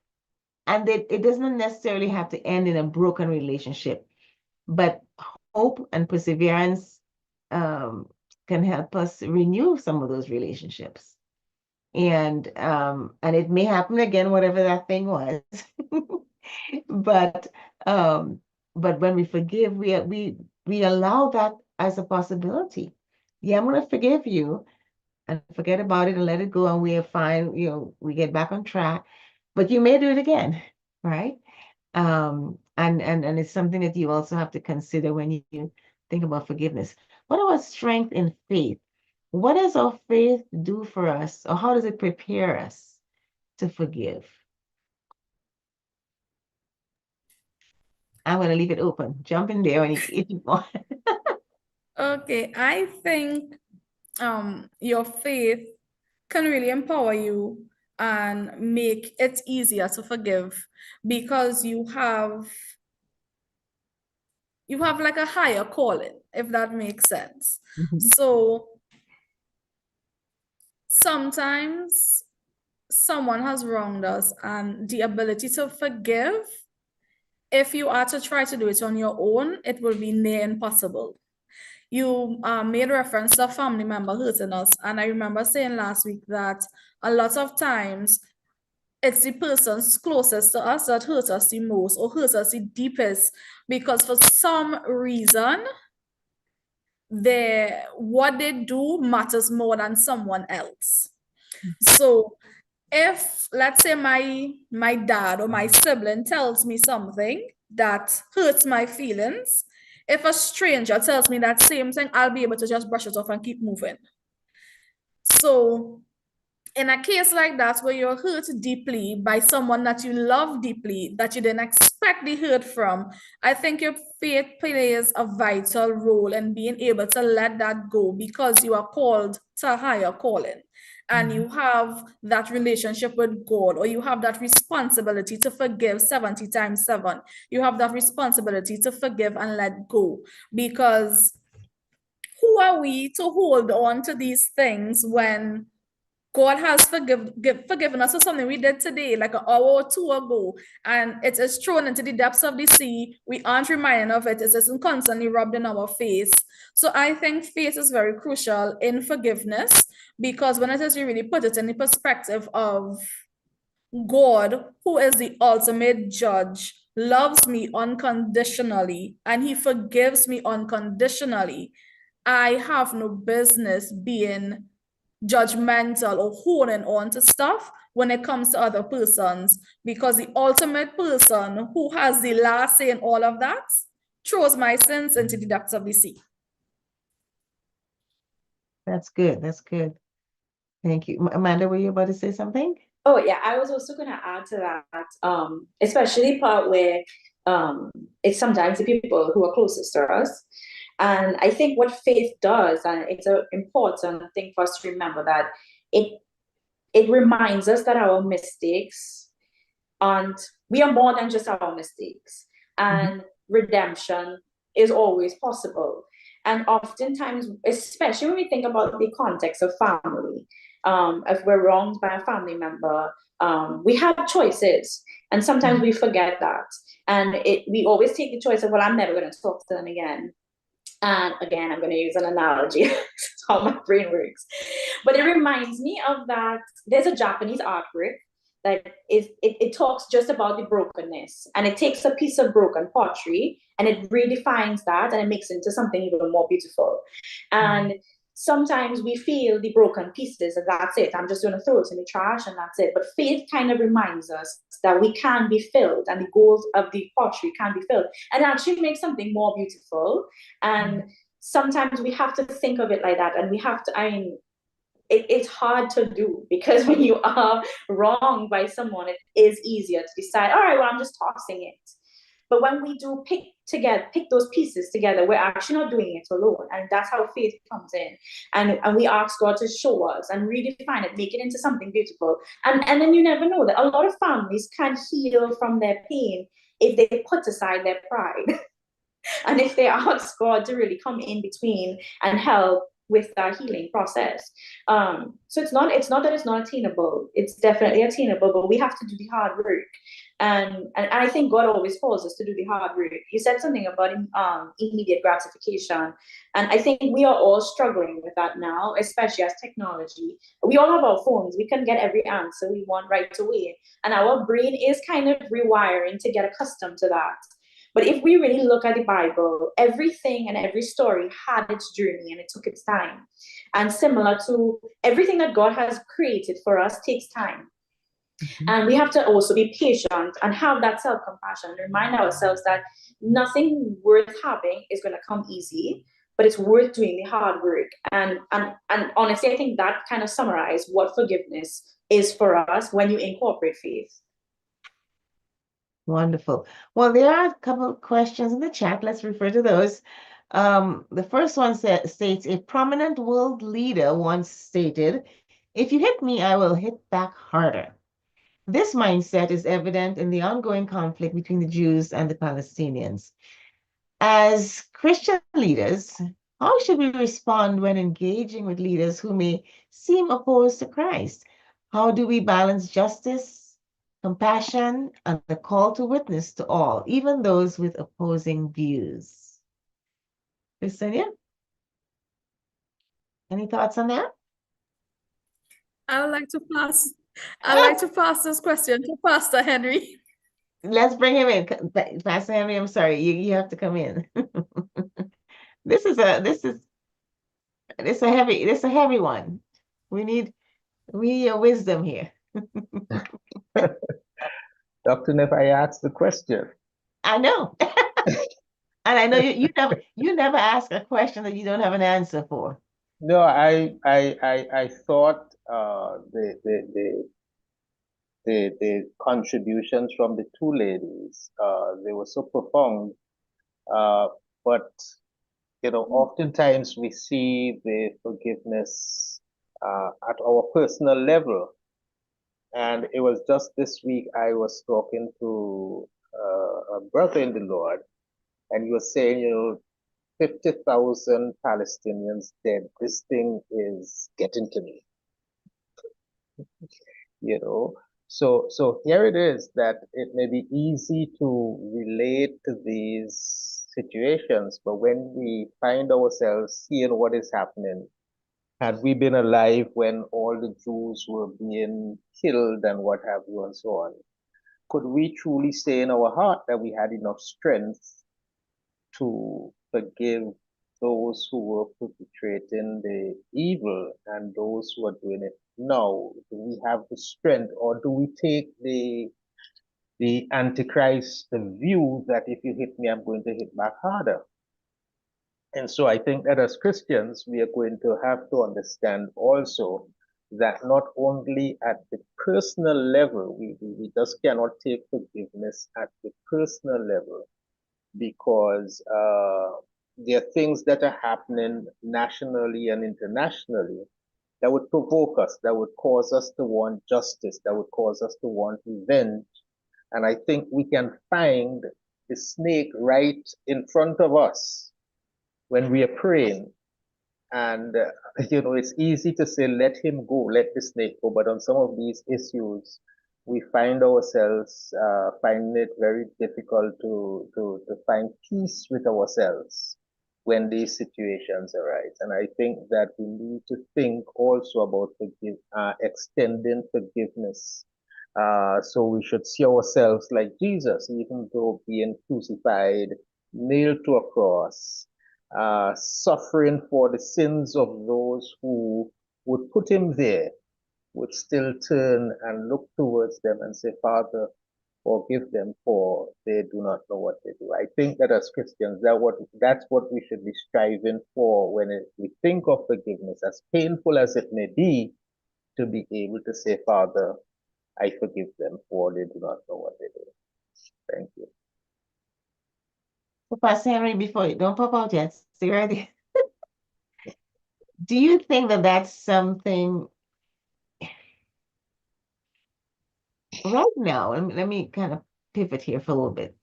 S1: and it doesn't necessarily have to end in a broken relationship, but hope and perseverance can help us renew some of those relationships. And it may happen again, whatever that thing was. But when we forgive, we allow that as a possibility. Yeah, I'm gonna forgive you and forget about it and let it go, and we are fine, you know, we get back on track. But you may do it again, right? And it's something that you also have to consider when you think about forgiveness. What about strength in faith? What does our faith do for us, or how does it prepare us to forgive? I'm going to leave it open. Jump in there if you want.
S2: Okay, I think your faith can really empower you and make it easier to forgive, because you have like a higher calling, if that makes sense. So sometimes someone has wronged us, and the ability to forgive, if you are to try to do it on your own, it will be near impossible. You made reference to a family member hurting us, and I remember saying last week that a lot of times it's the persons closest to us that hurt us the most or hurt us the deepest, because for some reason what they do matters more than someone else. So if, let's say, my dad or my sibling tells me something that hurts my feelings, if a stranger tells me that same thing, I'll be able to just brush it off and keep moving. So in a case like that, where you're hurt deeply by someone that you love deeply, that you didn't expect the hurt from, I think your faith plays a vital role in being able to let that go, because you are called to a higher calling. And you have that relationship with God, or you have that responsibility to forgive 70 times 7. You have that responsibility to forgive and let go, because who are we to hold on to these things when God has forgiven us for something we did today, like an hour or two ago, and it is thrown into the depths of the sea? We aren't reminded of it. It isn't constantly rubbed in our face. So I think faith is very crucial in forgiveness, because when it is, you really put it in the perspective of God, who is the ultimate judge, loves me unconditionally, and he forgives me unconditionally. I have no business being judgmental or holding on to stuff when it comes to other persons, because the ultimate person who has the last say in all of that throws my sins into the depths of the sea.
S1: That's good. That's good. Thank you. Amanda, were you about to say something?
S3: Oh yeah, I was also gonna add to that, especially part where it's sometimes the people who are closest to us. And I think what faith does, and it's an important thing for us to remember, that it it reminds us that our mistakes aren't, we are more than just our mistakes, and redemption is always possible. And oftentimes, especially when we think about the context of family, if we're wronged by a family member, we have choices, and sometimes we forget that. And we always take the choice of, well, I'm never going to talk to them again. And again, I'm going to use an analogy. It's how my brain works. But it reminds me of that. There's a Japanese artwork that it talks just about the brokenness, and it takes a piece of broken pottery and it redefines that and it makes it into something even more beautiful. And sometimes we feel the broken pieces and that's it. I'm just going to throw it in the trash and that's it. But faith kind of reminds us that we can be filled and the gold of the pottery can be filled and actually make something more beautiful. And sometimes we have to think of it like that. And we have to, I mean, it's hard to do because when you are wronged by someone, it is easier to decide, all right, well, I'm just tossing it. But when we do pick those pieces together, we're actually not doing it alone. And that's how faith comes in. And we ask God to show us and redefine it, make it into something beautiful. And then you never know that a lot of families can heal from their pain if they put aside their pride. And if they ask God to really come in between and help with that healing process. So it's not that it's not attainable. It's definitely attainable, but we have to do the hard work. And I think God always calls us to do the hard work. You said something about immediate gratification. And I think we are all struggling with that now, especially as technology. We all have our phones. We can get every answer we want right away. And our brain is kind of rewiring to get accustomed to that. But if we really look at the Bible, everything and every story had its journey and it took its time. And similar to everything that God has created for us takes time. And we have to also be patient and have that self-compassion, remind ourselves that nothing worth having is going to come easy, but it's worth doing the hard work. And honestly, I think that kind of summarizes what forgiveness is for us when you incorporate faith.
S1: Wonderful. Well, there are a couple of questions in the chat. Let's refer to those. The first one states, a prominent world leader once stated, if you hit me, I will hit back harder. This mindset is evident in the ongoing conflict between the Jews and the Palestinians. As Christian leaders, how should we respond when engaging with leaders who may seem opposed to Christ? How do we balance justice, compassion, and the call to witness to all, even those with opposing views? Ksenia, any thoughts on that?
S2: I would like to pass this question to Pastor Henry.
S1: Let's bring him in. Pastor Henry, I'm sorry, you have to come in. This is a heavy one. We need your wisdom here.
S4: Dr. Neff, I asked the question.
S1: I know. And I know you never ask a question that you don't have an answer for.
S4: No, I thought the contributions from the two ladies, they were so profound. But oftentimes we see the forgiveness at our personal level. And it was just this week I was talking to a brother in the Lord, and he was saying, 50,000 Palestinians dead. This thing is getting to me. So here it is that it may be easy to relate to these situations, but when we find ourselves seeing what is happening, had we been alive when all the Jews were being killed and what have you and so on, could we truly say in our heart that we had enough strength to forgive those who were perpetrating the evil and those who are doing it now? Do we have the strength, or do we take the Antichrist view that if you hit me, I'm going to hit back harder? And so I think that as Christians, we are going to have to understand also that not only at the personal level, we just cannot take forgiveness at the personal level, because there are things that are happening nationally and internationally that would provoke us, that would cause us to want justice, that would cause us to want revenge. And I think we can find the snake right in front of us when we are praying. And, it's easy to say, let him go, let the snake go. But on some of these issues, we find ourselves finding it very difficult to find peace with ourselves when these situations arise. And I think that we need to think also about extending forgiveness. So we should see ourselves like Jesus, even though being crucified, nailed to a cross, suffering for the sins of those who would put him there, would still turn and look towards them and say, Father, forgive them, for they do not know what they do. I think that as Christians, that's what we should be striving for when we think of forgiveness, as painful as it may be, to be able to say, Father, I forgive them, for they do not know what they do. Thank you.
S1: So Pastor Henry, before you don't pop out yet, stay right there. Do you think that that's something right now? Let me kind of pivot here for a little bit.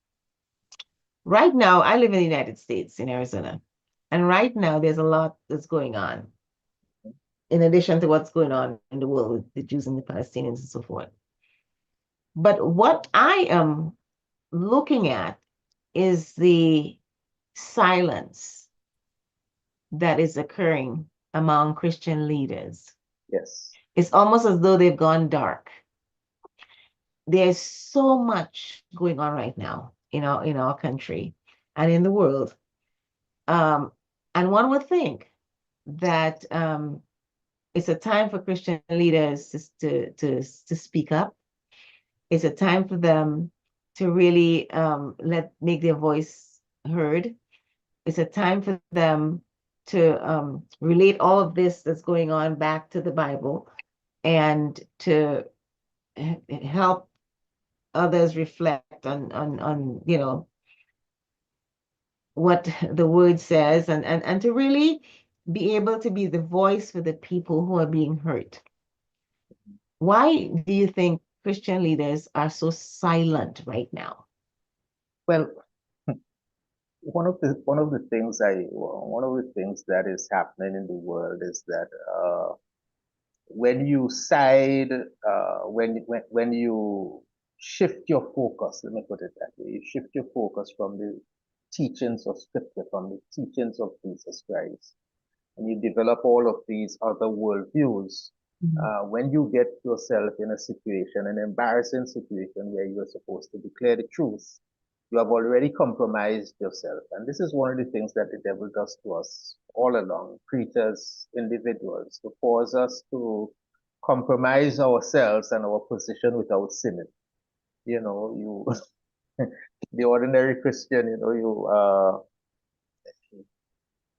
S1: Right now, I live in the United States, in Arizona. And right now, there's a lot that's going on, in addition to what's going on in the world with the Jews and the Palestinians and so forth. But what I am looking at is the silence that is occurring among Christian leaders.
S4: Yes.
S1: It's almost as though they've gone dark. There's so much going on right now in our country and in the world. And one would think that it's a time for Christian leaders to speak up. It's a time for them to really make their voice heard. It's a time for them to relate all of this that's going on back to the Bible and to help others reflect on what the word says, and to really be able to be the voice for the people who are being hurt. Why do you think Christian leaders are so silent right now?
S4: Well, one of the things that is happening in the world is that when you side, when you shift your focus, let me put it that way, you shift your focus from the teachings of Scripture, from the teachings of Jesus Christ, and you develop all of these other worldviews. When you get yourself in a situation, an embarrassing situation where you're supposed to declare the truth, you have already compromised yourself. And this is one of the things that the devil does to us all along, preachers, individuals, to cause us to compromise ourselves and our position without sinning. You, the ordinary Christian,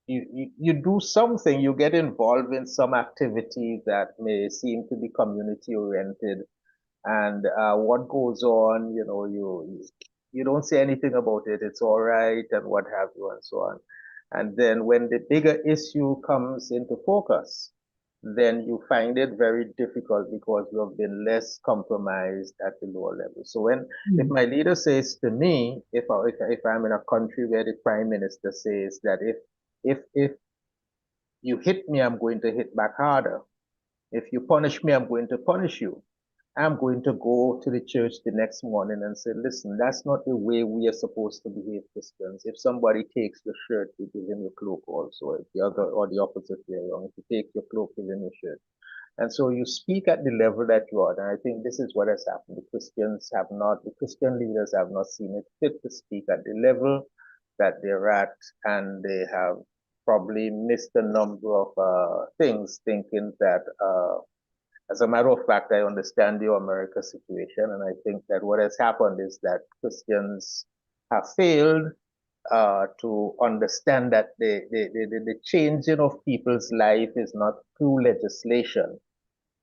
S4: you do something, you get involved in some activity that may seem to be community oriented, and what goes on, you don't say anything about it, it's all right, and what have you, and so on. And then when the bigger issue comes into focus, then you find it very difficult because you have been less compromised at the lower level. So if my leader says to me, if I'm in a country where the prime minister says that if you hit me, I'm going to hit back harder. If you punish me, I'm going to punish you. I'm going to go to the church the next morning and say, listen, that's not the way we are supposed to behave, Christians. If somebody takes your shirt, you give him your cloak also. If the other or the opposite way around, if you take your cloak, give him your shirt. And so you speak at the level that you are. And I think this is what has happened. The Christian leaders have not seen it fit to speak at the level that they're at, and they have probably missed a number of things, thinking that as a matter of fact, I understand the America situation, and I think that what has happened is that Christians have failed to understand that the changing of people's life is not through legislation,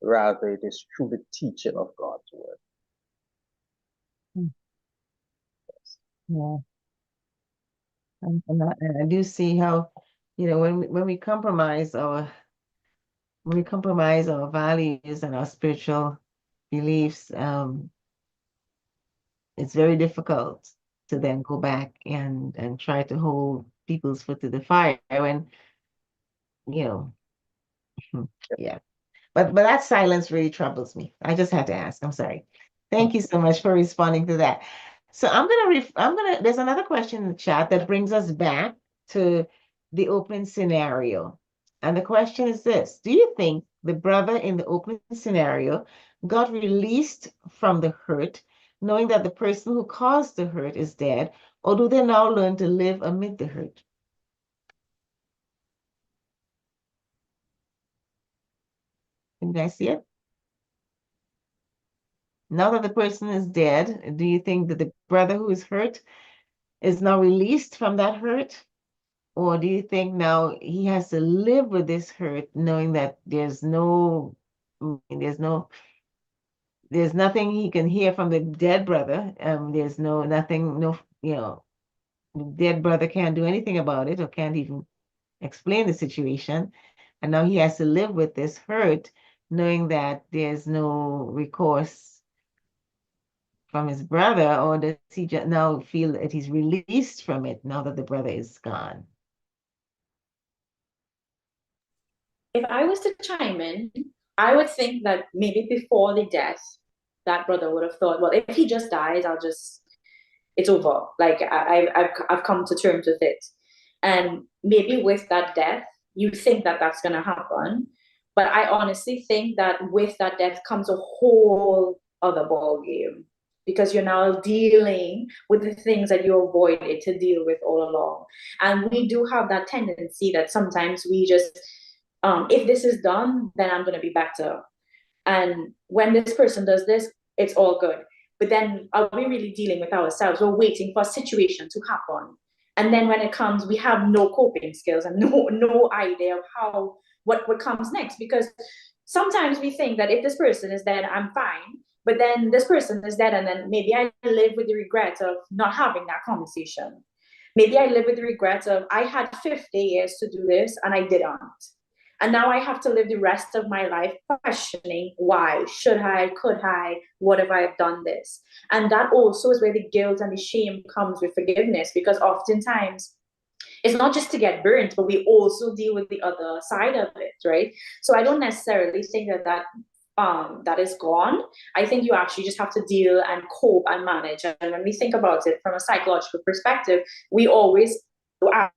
S4: rather it is through the teaching of God's word.
S1: Yeah. And I do see how, when we compromise our values and our spiritual beliefs, it's very difficult to then go back and try to hold people's foot to the fire when, you know, yeah. But that silence really troubles me. I just had to ask. I'm sorry. Thank you so much for responding to that. So there's another question in the chat that brings us back to the open scenario. And the question is this: do you think the brother in the open scenario got released from the hurt, knowing that the person who caused the hurt is dead, or do they now learn to live amid the hurt? Can you guys see it? Now that the person is dead, do you think that the brother who is hurt is now released from that hurt? Or do you think now he has to live with this hurt, knowing that there's nothing he can hear from the dead brother? There's nothing, the dead brother can't do anything about it or can't even explain the situation. And now he has to live with this hurt, knowing that there's no recourse from his brother, or does he just now feel that he's released from it now that the brother is gone?
S3: If I was to chime in, I would think that maybe before the death, that brother would have thought, well, if he just dies, it's over. Like I've come to terms with it. And maybe with that death, you think that that's going to happen. But I honestly think that with that death comes a whole other ball game, because you're now dealing with the things that you avoided to deal with all along. And we do have that tendency that sometimes we just, if this is done, then I'm going to be better. And when this person does this, it's all good. But then are we really dealing with ourselves? We're waiting for a situation to happen. And then when it comes, we have no coping skills and no idea of what comes next. Because sometimes we think that if this person is dead, I'm fine. But then this person is dead, and then maybe I live with the regret of not having that conversation. Maybe I live with the regret of I had 50 years to do this and I didn't. And now I have to live the rest of my life questioning why, should I, could I, what if I have done this? And that also is where the guilt and the shame comes with forgiveness, because oftentimes it's not just to get burnt, but we also deal with the other side of it, right? So I don't necessarily think that is gone. I think you actually just have to deal and cope and manage. And when we think about it from a psychological perspective, we always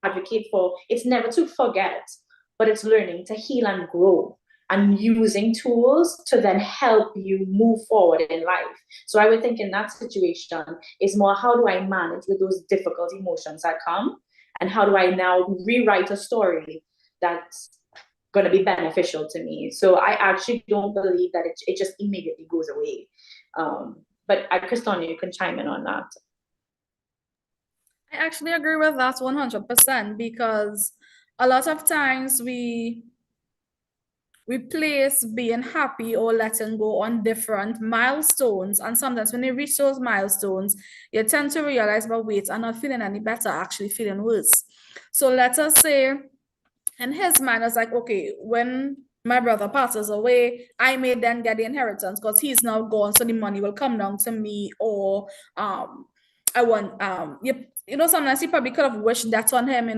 S3: advocate for it's never to forget, but it's learning to heal and grow and using tools to then help you move forward in life. So I would think in that situation is more, how do I manage with those difficult emotions that come? And how do I now rewrite a story that's going to be beneficial to me? So I actually don't believe that it just immediately goes away. But Christonia, you can chime in on that.
S2: I actually agree with that 100%, because a lot of times we place being happy or letting go on different milestones. And sometimes when you reach those milestones, you tend to realize, but wait, I'm not feeling any better, actually feeling worse. So let us say, in his mind, it's like, okay, when my brother passes away, I may then get the inheritance because he's now gone, so the money will come down to me. Or I want, sometimes he probably could have wished that on him,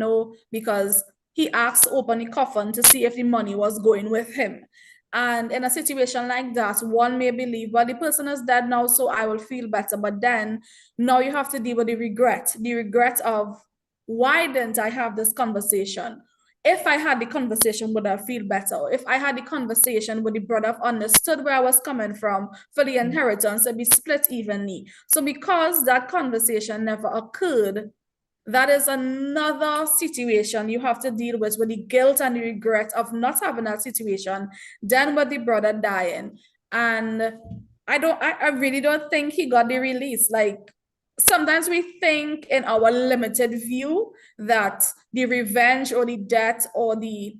S2: because he asked to open the coffin to see if the money was going with him. And in a situation like that, one may believe, well, the person is dead now, so I will feel better. But then now you have to deal with the regret of, why didn't I have this conversation? If I had the conversation, would I feel better? If I had the conversation, would the brother have understood where I was coming from for the inheritance to be split evenly? So because that conversation never occurred, that is another situation you have to deal with the guilt and the regret of not having that situation, then with the brother dying. And I really don't think he got the release. Like, sometimes we think in our limited view that the revenge or the death or the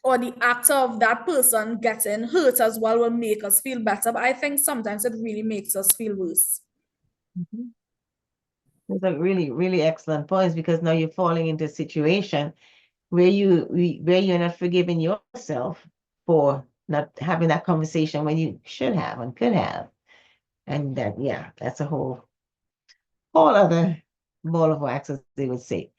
S2: or the act of that person getting hurt as well will make us feel better. But I think sometimes it really makes us feel worse.
S1: Mhm. Those are really, really excellent points, because now you're falling into a situation where you're not forgiving yourself for not having that conversation when you should have and could have. And that, yeah, that's a whole other ball of wax, as they would say.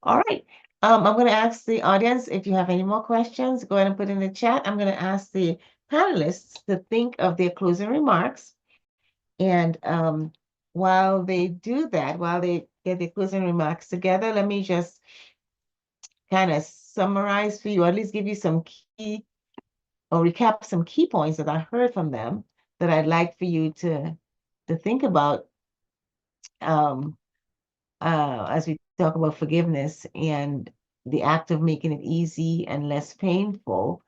S1: All right. I'm going to ask the audience if you have any more questions, go ahead and put in the chat. I'm going to ask the panelists to think of their closing remarks. And while they do that, while they get their closing remarks together, let me just kind of summarize for you, or at least give you some key, or recap some key points that I heard from them that I'd like for you to think about as we talk about forgiveness and the act of making it easy and less painful.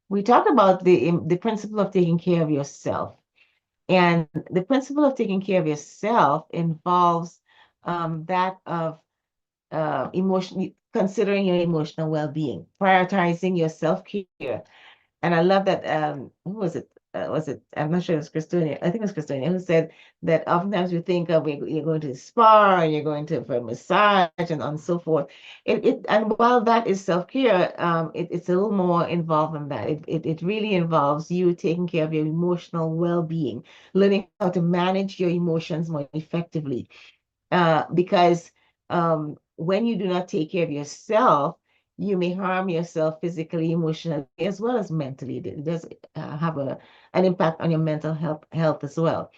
S1: We talk about the principle of taking care of yourself. And the principle of taking care of yourself involves that of considering your emotional well-being, prioritizing your self-care. And I love that, who was it? I'm not sure it was Christina. I think it was Christina who said that oftentimes we think of you're going to the spa, and you're going to for a massage and so forth. And while that is self-care, it's a little more involved than that. It really involves you taking care of your emotional well-being, learning how to manage your emotions more effectively. Because when you do not take care of yourself, you may harm yourself physically, emotionally, as well as mentally. It does have an impact on your mental health as well.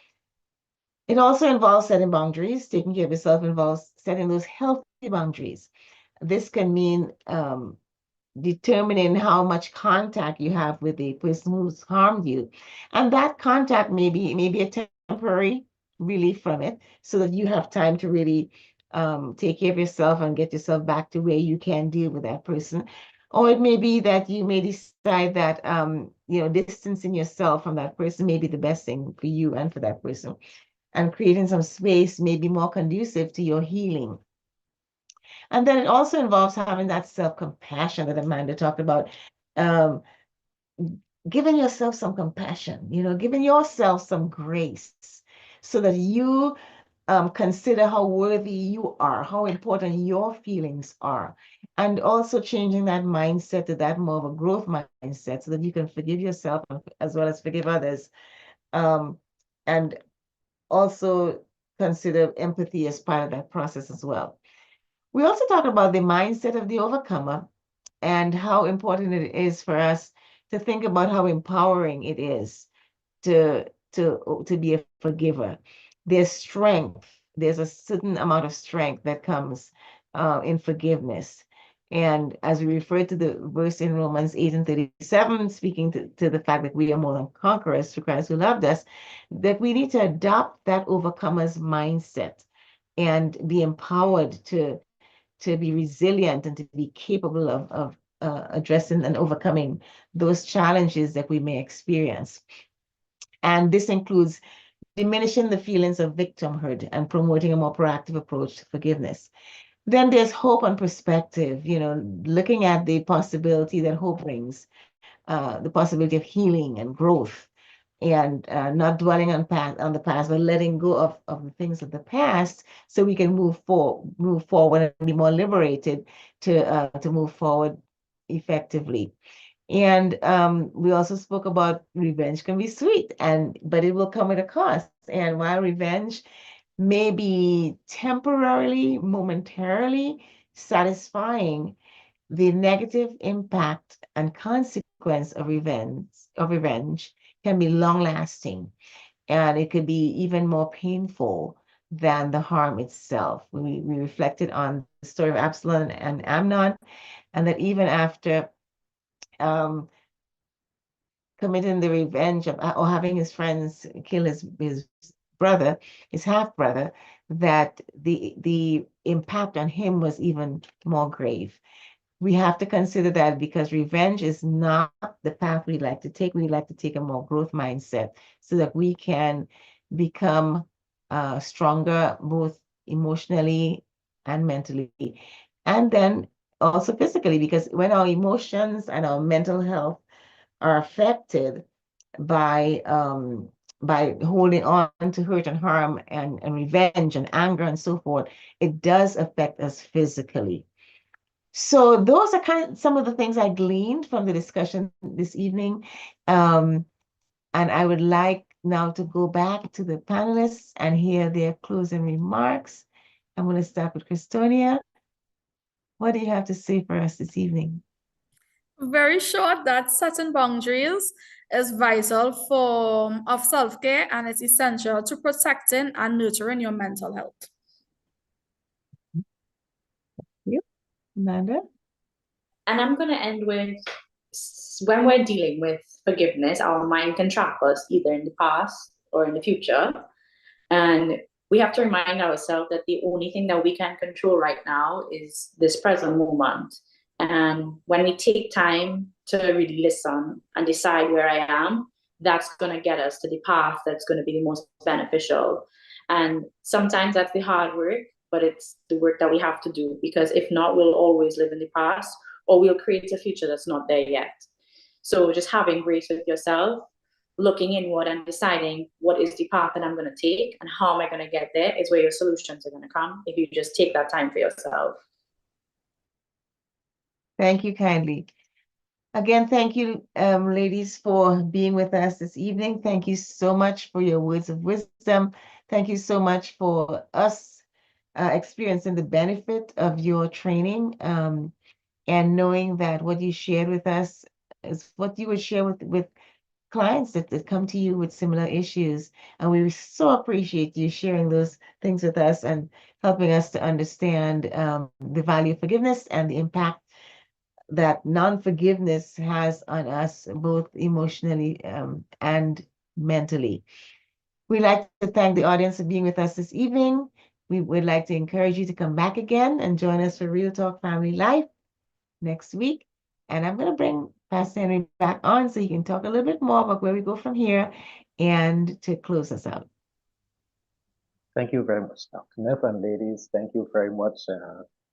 S1: It also involves setting boundaries. Taking care of yourself involves setting those healthy boundaries. This can mean determining how much contact you have with the person who's harmed you. And that contact may be a temporary relief from it, so that you have time to really take care of yourself and get yourself back to where you can deal with that person. Or it may be that you may decide that distancing yourself from that person may be the best thing for you and for that person. And creating some space may be more conducive to your healing. And then it also involves having that self-compassion that Amanda talked about. Um, Giving yourself some compassion, giving yourself some grace, so that you consider how worthy you are, how important your feelings are, and also changing that mindset to that more of a growth mindset, so that you can forgive yourself as well as forgive others. And also consider empathy as part of that process as well. We also talk about the mindset of the overcomer and how important it is for us to think about how empowering it is to be a forgiver. There's strength. There's a certain amount of strength that comes in forgiveness. And as we refer to the verse in Romans 8:37, speaking to the fact that we are more than conquerors through Christ who loved us, that we need to adopt that overcomer's mindset and be empowered to be resilient and to be capable of addressing and overcoming those challenges that we may experience. And this includes diminishing the feelings of victimhood and promoting a more proactive approach to forgiveness. Then there's hope and perspective, looking at the possibility that hope brings, the possibility of healing and growth, and not dwelling on the past, but letting go of the things of the past, so we can move forward and be more liberated to move forward effectively. And we also spoke about revenge can be sweet, but it will come at a cost. And while revenge may be temporarily, momentarily satisfying, the negative impact and consequence of revenge can be long lasting, and it could be even more painful than the harm itself. We reflected on the story of Absalom and Amnon, and that even after committing the revenge of or having his friends kill his brother, his half brother, that the impact on him was even more grave. We have to consider that, because revenge is not the path we like to take. We like to take a more growth mindset, so that we can become stronger, both emotionally and mentally. And then also physically, because when our emotions and our mental health are affected by holding on to hurt and harm and revenge and anger and so forth, it does affect us physically. So those are kind of some of the things I gleaned from the discussion this evening. And I would like now to go back to the panelists and hear their closing remarks. I'm going to start with Christonia. What do you have to say for us this evening?
S2: Very short that setting boundaries is vital form of self-care, and it's essential to protecting and nurturing your mental health.
S1: You, Amanda?
S3: And I'm going to end with, when we're dealing with forgiveness, our mind can trap us either in the past or in the future. And we have to remind ourselves that the only thing that we can control right now is this present moment. And when we take time to really listen and decide where I am, that's going to get us to the path that's going to be the most beneficial. And sometimes that's the hard work, but it's the work that we have to do, because if not, we'll always live in the past, or we'll create a future that's not there yet. So just having grace with yourself, looking inward and deciding what is the path that I'm going to take and how am I going to get there is where your solutions are going to come if you just take that time for yourself.
S1: Thank you kindly. Again, thank you, ladies, for being with us this evening. Thank you so much for your words of wisdom. Thank you so much for us experiencing the benefit of your training and knowing that what you shared with us is what you would share with clients that come to you with similar issues. And we so appreciate you sharing those things with us and helping us to understand the value of forgiveness and the impact that non-forgiveness has on us, both emotionally and mentally. We'd like to thank the audience for being with us this evening. We would like to encourage you to come back again and join us for Real Talk Family Life next week. And I'm going to bring Pastor Henry back on so he can talk a little bit more about where we go from here and to close us out.
S4: Thank you very much, Dr. Neff, and ladies. Thank you very much.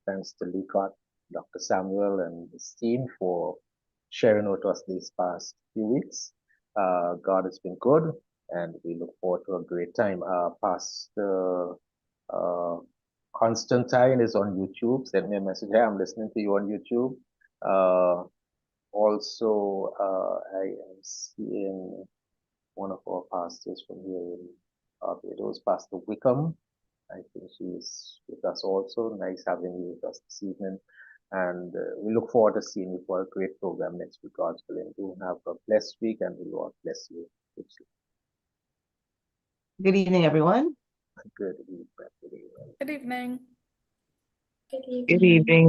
S4: Thanks to Licott, Dr. Samuel, and his team for sharing with us these past few weeks. God has been good, and we look forward to a great time. Pastor Constantine is on YouTube. Send me a message. Hey, I'm listening to you on YouTube. Also, I am seeing one of our pastors from here in Barbados, Pastor Wickham. I think she's with us also. Nice having you with us this evening. And we look forward to seeing you for a great program next week, God's willing. Do have a blessed week, and the Lord bless you.
S1: Good evening, everyone.
S4: Good evening.
S2: Good evening.
S3: Good evening.
S1: Good evening.